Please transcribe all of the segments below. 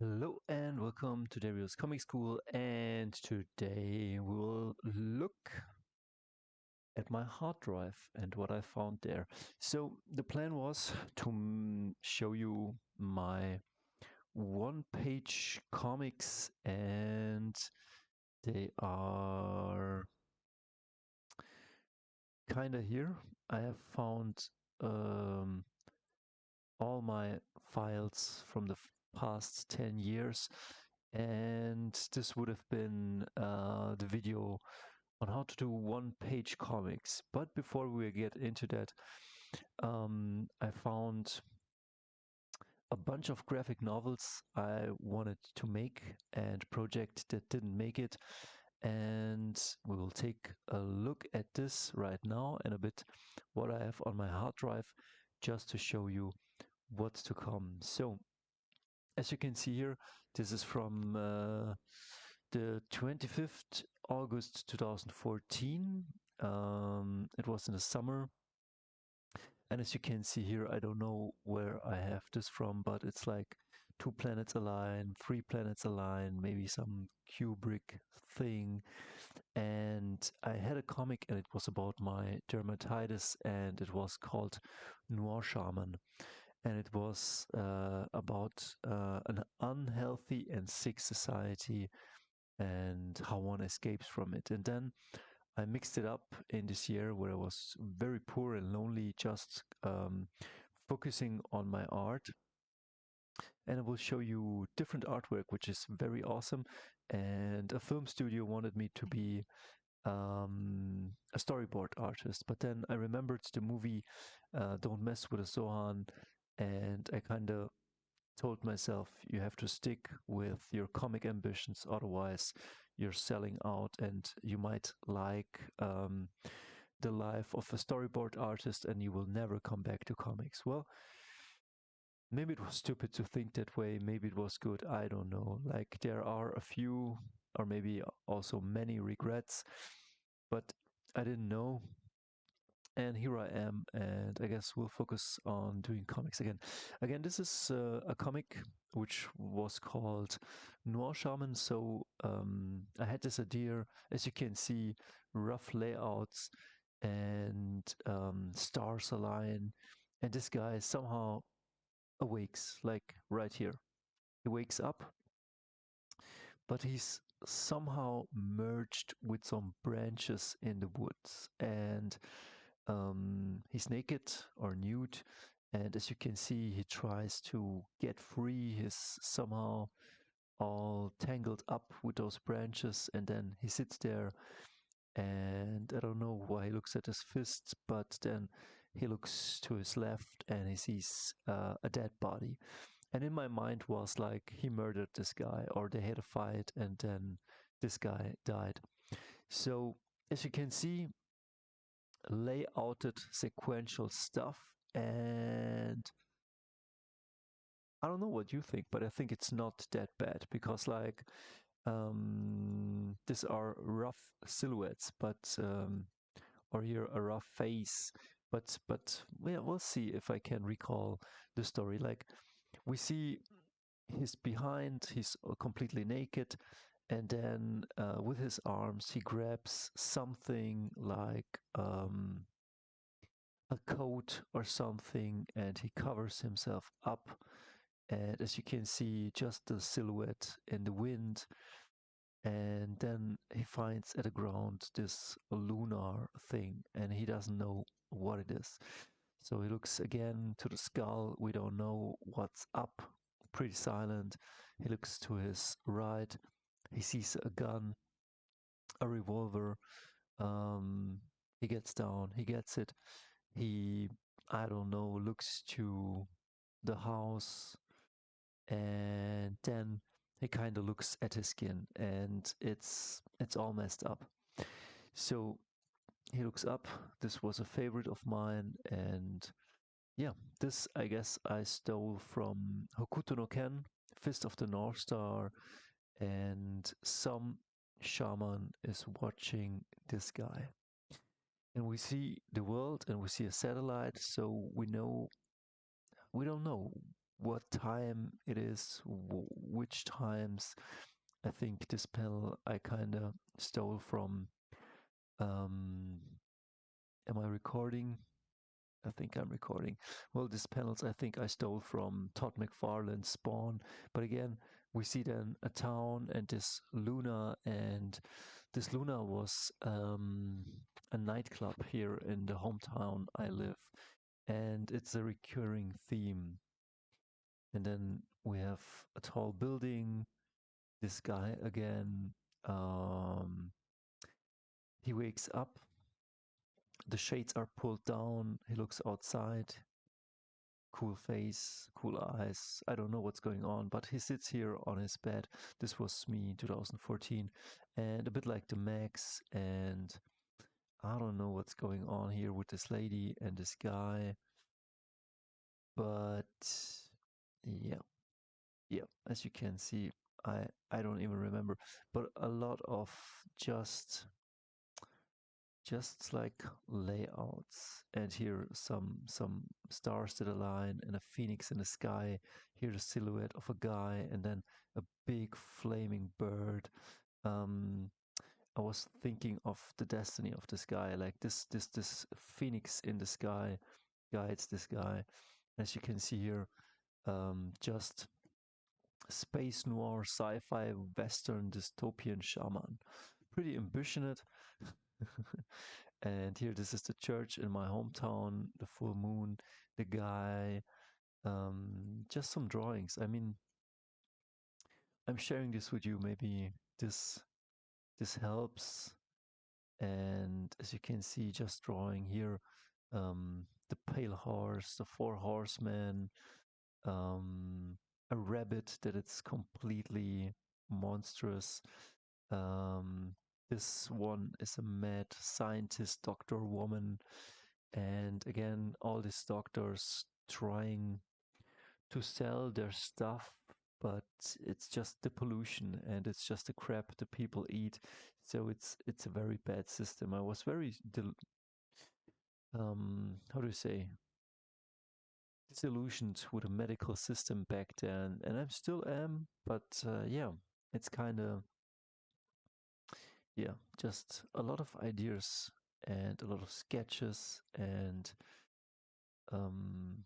Hello and welcome to Dario's Comic School, and today we will look at my hard drive and what I found there. So the plan was to show you my one-page comics, and they are kind of here. I have found um, all my files from the past 10 years, and this would have been the video on how to do one-page comics. But before we get into that, I found a bunch of graphic novels I wanted to make and project that didn't make it. And we will take a look at this right now and a bit what I have on my hard drive just to show you what's to come. So as you can see here, this is from the 25th August 2014. It was in the summer. And as you can see here, I don't know where I have this from, but it's like 2 planets align, 3 planets align, maybe some Kubrick thing. And I had a comic and it was about my dermatitis, and it was called Noir Shaman. And it was about an unhealthy and sick society and how one escapes from it. And then I mixed it up in this year where I was very poor and lonely, just focusing on my art. And I will show you different artwork, which is very awesome. And a film studio wanted me to be a storyboard artist. But then I remembered the movie Don't Mess with a Zohan, and I kind of told myself, you have to stick with your comic ambitions, otherwise you're selling out and you might like the life of a storyboard artist and you will never come back to comics. Well, maybe it was stupid to think that way, maybe it was good, I don't know. Like, there are a few, or maybe also many regrets, but I didn't know. And here I am, and I guess we'll focus on doing comics again. Again, this is a comic which was called Noir Shaman. So I had this idea, as you can see, rough layouts and stars align, and this guy somehow awakes, like right here. He wakes up, but he's somehow merged with some branches in the woods, and he's naked or nude, and as you can see, he tries to get free. He's somehow all tangled up with those branches, and then he sits there, and I don't know why he looks at his fists, but then he looks to his left and he sees a dead body. And in my mind was like, he murdered this guy, or they had a fight and then this guy died. So as you can see, layouted sequential stuff, and I don't know what you think, but I think it's not that bad because like these are rough silhouettes, but or here a rough face, but yeah, we'll see if I can recall the story. Like, we see he's behind, he's completely naked, and then with his arms he grabs something like a coat or something, and he covers himself up. And as you can see, just the silhouette in the wind. And then he finds at the ground this lunar thing, and he doesn't know what it is. So he looks again to the skull. We don't know what's up. Pretty silent. He looks to his right. He sees a gun, a revolver. Um, he gets down. He gets it. He, I don't know, looks to the house, and then he kind of looks at his skin, and it's all messed up. So he looks up. This was a favorite of mine, and yeah, this I guess I stole from Hokuto no Ken, Fist of the North Star, and some shaman is watching this guy. And we see the world and we see a satellite, so we don't know what time it is, which times. I think this panel I kind of stole from. Um, am I recording? I think I'm recording. Well, these panels I think I stole from Todd McFarlane's Spawn. But again, we see then a town and this Luna, and this Luna was a nightclub here in the hometown I live, and it's a recurring theme. And then we have a tall building, this guy again. Um, he wakes up, the shades are pulled down, he looks outside, cool face, cool eyes. I don't know what's going on, but he sits here on his bed. This was me, 2014, and a bit like the Max. And I don't know what's going on here with this lady and this guy, but yeah, yeah. As you can see, I don't even remember, but a lot of just just like layouts, and here some stars that align and a phoenix in the sky. Here the silhouette of a guy and then a big flaming bird. um I was thinking of the destiny of this guy, like this phoenix in the sky guides this guy. As you can see here, just space noir sci-fi western dystopian shaman, pretty ambitious. And here, this is the church in my hometown, the full moon, the guy, just some drawings. I mean, I'm sharing this with you. Maybe this this helps. And as you can see, just drawing here, the pale horse, the four horsemen, um, a rabbit that it's completely monstrous. Um, this one is a mad scientist, doctor woman. And again, all these doctors trying to sell their stuff, but it's just the pollution and it's just the crap the people eat. So it's a very bad system. I was very how do you say, disillusioned with the medical system back then, and I still am. But yeah, it's kind of, yeah, just a lot of ideas and a lot of sketches and um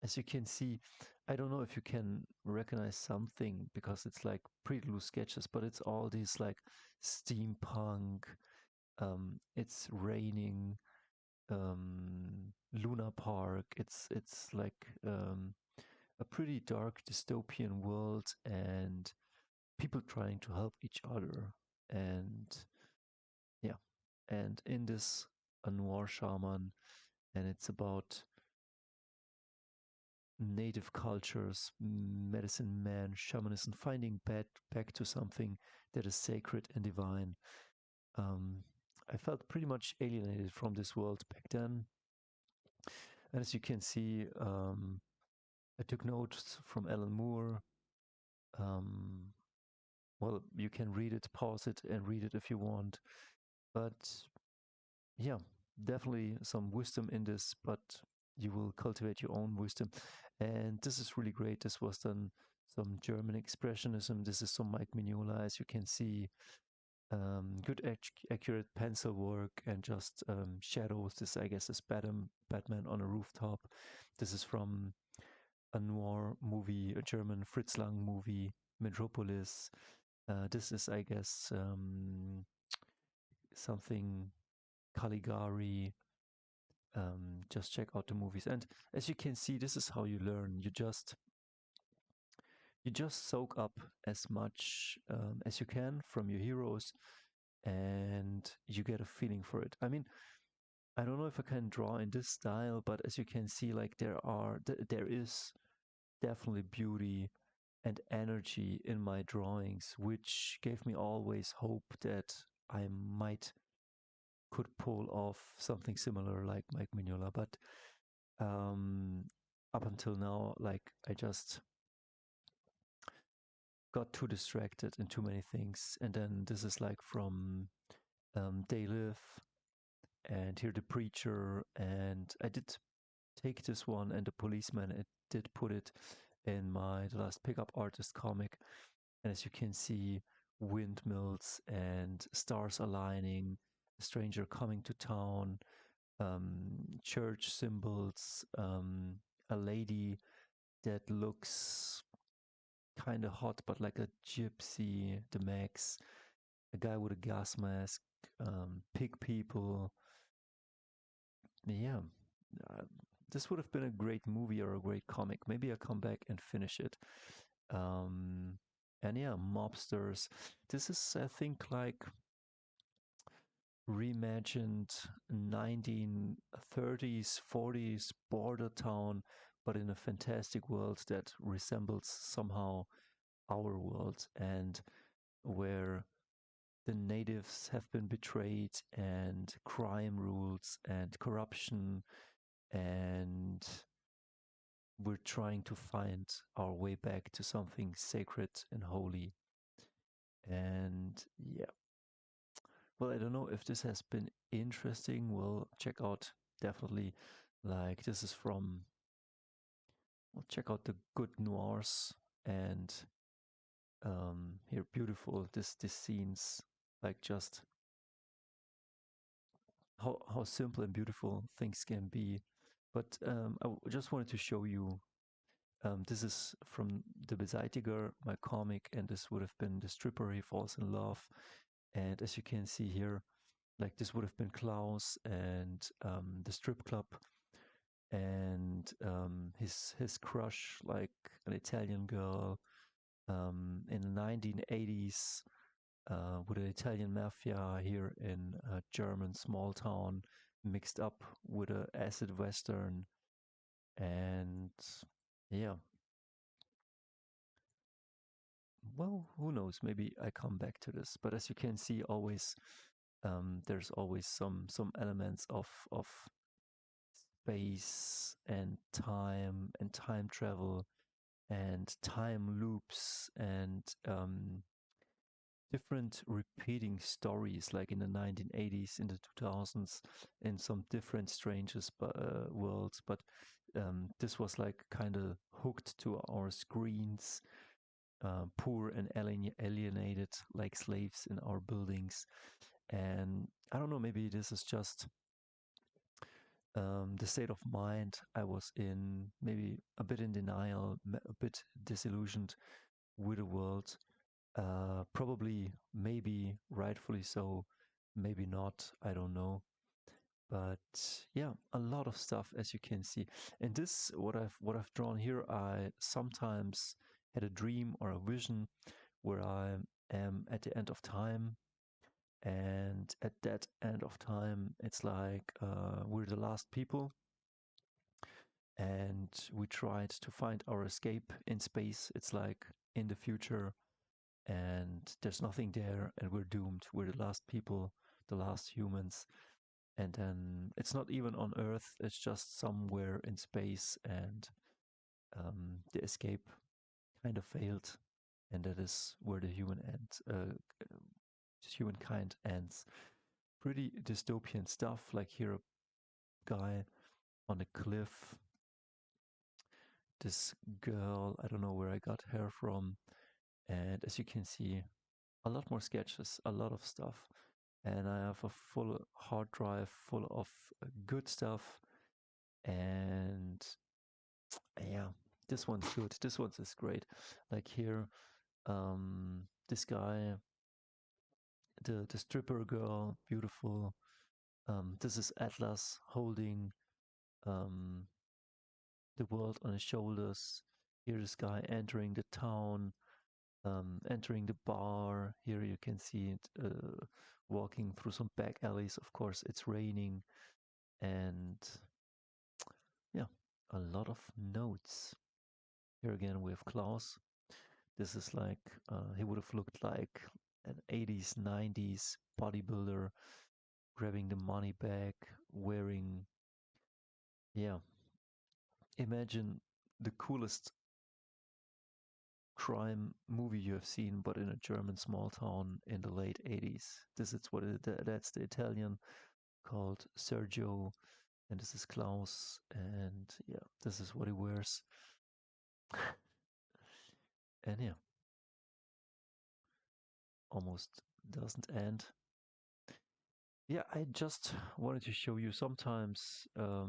as you can see, I don't know if you can recognize something because it's like pretty loose sketches, but it's all these like steampunk, it's raining, Luna Park. It's like a pretty dark dystopian world and people trying to help each other. And yeah, and in this a noir shaman, and it's about native cultures, medicine man, shamanism, finding back to something that is sacred and divine. Um, I felt pretty much alienated from this world back then. And as you can see, I took notes from Alan Moore. Um, well, you can read it, pause it, and read it if you want. But yeah, definitely some wisdom in this, but you will cultivate your own wisdom. And this is really great. This was done some German expressionism. This is some Mike Mignola, as you can see. Good, accurate pencil work and just shadows. This, I guess, is Batman on a rooftop. This is from a noir movie, a German Fritz Lang movie, Metropolis. This is, I guess, something Caligari. Just check out the movies. And as you can see, this is how you learn. You just soak up as much as you can from your heroes, and you get a feeling for it. I mean, I don't know if I can draw in this style, but as you can see, like there is definitely beauty and energy in my drawings, which gave me always hope that I might could pull off something similar like Mike Mignola. But um, up until now, like I just got too distracted in too many things. And then this is like from They Live, and here the preacher, and I did take this one and the policeman. I did put it in my The Last Pickup Artist comic. And as you can see, windmills and stars aligning, a stranger coming to town, church symbols, a lady that looks kind of hot, but like a gypsy, the max, a guy with a gas mask, pig people. Yeah, uh, this would have been a great movie or a great comic. Maybe I come back and finish it. Um, and yeah, mobsters. This is, I think, like reimagined 1930s, 40s border town, but in a fantastic world that resembles somehow our world, and where the natives have been betrayed and crime rules and corruption, and we're trying to find our way back to something sacred and holy. And yeah, well, I don't know if this has been interesting. Well, check out definitely, like, this is from, well, check out the good noirs, and here, beautiful, this scenes, like, just how simple and beautiful things can be. But just wanted to show you, this is from the Beseitiger, my comic, and this would have been the stripper, he falls in love. And as you can see here, like, this would have been Klaus and the strip club, and his crush, like an Italian girl, in the 1980s, with an Italian mafia here in a German small town, mixed up with a acid western. And yeah, well, who knows? Maybe I come back to this. But as you can see, always there's always some elements of space and time travel and time loops and different repeating stories, like in the 1980s, in the 2000s, in some different strangest worlds. But this was like kind of hooked to our screens, poor and alienated like slaves in our buildings. And I don't know, maybe this is just the state of mind I was in, maybe a bit in denial, a bit disillusioned with the world. Probably, maybe rightfully so, maybe not, I don't know. But yeah, a lot of stuff, as you can see. And this, what I've drawn here, I sometimes had a dream or a vision where I am at the end of time, and at that end of time, it's like we're the last people, and we tried to find our escape in space. It's like in the future, and there's nothing there, and we're doomed. We're the last people, the last humans. And then it's not even on Earth, it's just somewhere in space, and the escape kind of failed, and that is where the humankind ends. Pretty dystopian stuff, like here a guy on a cliff, this girl, I don't know where I got her from, and as you can see, a lot more sketches, a lot of stuff. And I have a full hard drive full of good stuff. And yeah, this one's good. This one's is great. Like here, this guy, the stripper girl, beautiful. This is Atlas holding um, the world on his shoulders. Here, this guy entering the town, entering the bar. Here you can see it walking through some back alleys. Of course, it's raining, and yeah, a lot of notes. Here again, we have Klaus. This is like, he would have looked like an 80s, 90s bodybuilder, grabbing the money bag, wearing, yeah, imagine the coolest crime movie you have seen, but in a German small town in the late 80s. This is that's the Italian called Sergio, and this is Klaus, and yeah, this is what he wears. And yeah, almost doesn't end. Yeah, I just wanted to show you sometimes how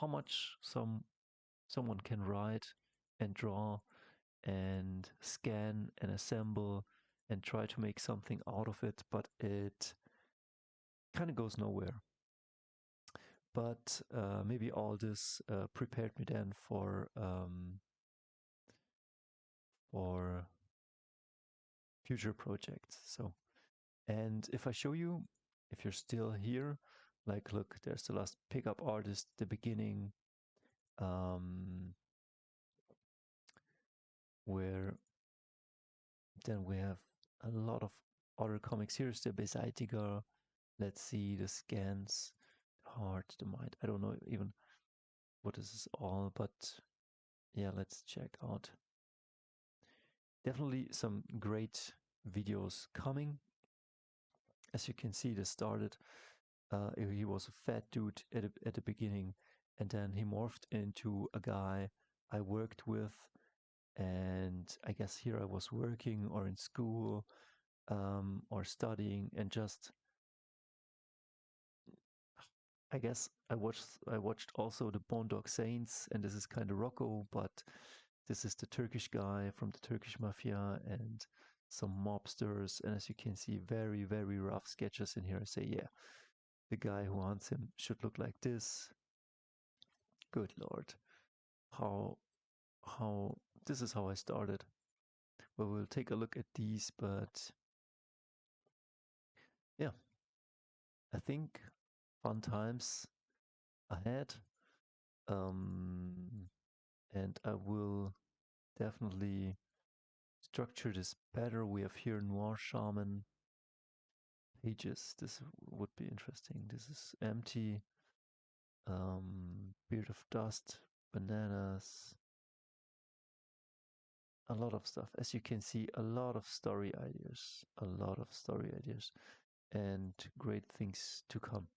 much someone can write and draw and scan and assemble and try to make something out of it, but it kind of goes nowhere. But maybe all this prepared me then for future projects. So, and if I show you, if you're still here, like, look, there's the last pickup artist, the beginning, um, where then we have a lot of other comics. Here's the Beseitiger. Let's see the scans, the heart, the mind. I don't know even what this is all, but yeah, let's check out. Definitely some great videos coming. As you can see, this started. He was a fat dude at the beginning, and then he morphed into a guy I worked with. And I guess here I was working or in school or studying, and just I guess I watched also the Bone Dog Saints, and this is kind of Rocco, but this is the Turkish guy from the Turkish mafia and some mobsters. And as you can see, very, very rough sketches in here. I say, yeah, the guy who hunts him should look like this. Good Lord. How this is how I started. Well, we'll take a look at these, but yeah, I think fun times ahead. Um, and I will definitely structure this better. We have here Noir, Shaman, pages. This would be interesting. This is empty. Beard of Dust, bananas, a lot of stuff. As you can see, a lot of story ideas, and great things to come.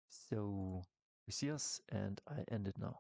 So we see us, and I end it now.